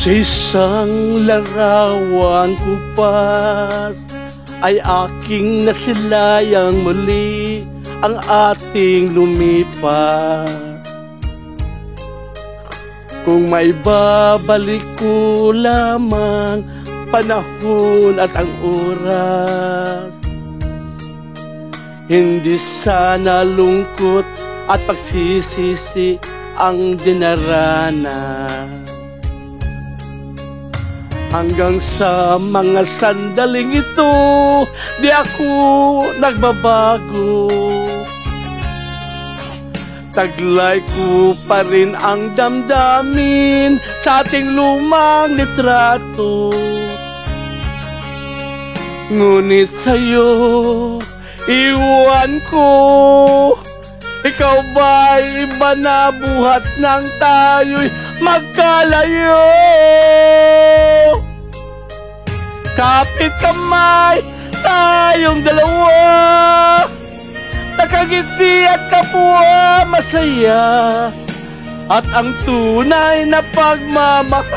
Sa isang larawan kupas ay aking nasilayang muli ang ating lumipat. Kung may babalik ko lamang panahon at ang oras, hindi sana lungkot at pagsisisi ang dinaranas. Hanggang sa mga sandaling ito, di ako nagbabago. Taglay ko pa rin ang damdamin sa ating lumang litrato. Ngunit sa'yo, iwan ko. Ikaw ba'y iba na buhat nang tayo'y magkalayo? Kapit kamay tayong dalawa, nakangiti at kapwa masaya, at ang tunay na pagmamahal,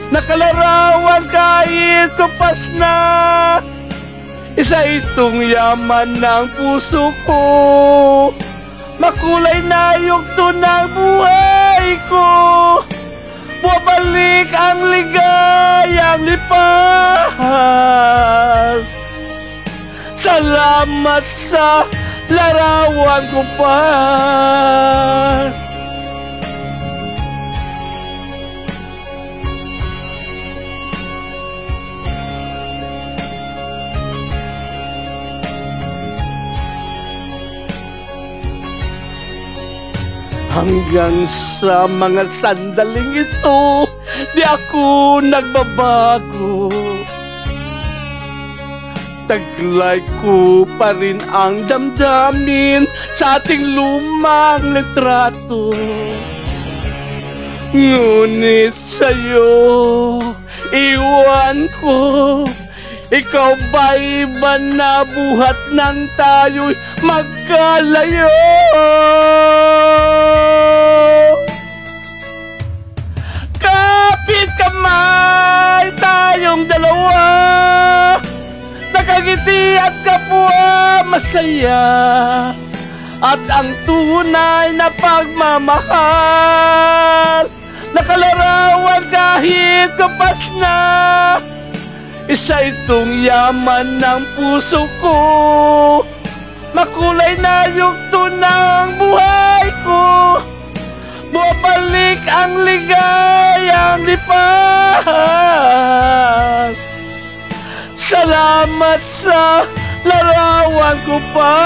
nakalarawan kahit kupas na. Isa itong yaman ng puso ko, makulay na yugto ng buhay ko. Bumabalik ang ligayang lipas. Salamat sa larawan ko pa. Hanggang sa mga sandaling ito, di ako nagbabago. Taglay ko pa rin ang damdamin sa ating lumang litrato. Ngunit sa'yo, iwan ko. Ikaw ba'y iba na buhat nang tayo'y magkalayo? Kapit kamay tayong dalawa, nakangiti at kapwa masaya, at ang tunay na pagmamahal, nakalarawan kahit kapas na. Isa itong yaman ng puso ko, makulay na yugto ng buhay ko. Bumabalik ang ligayang lipas. Salamat sa larawan ko pa.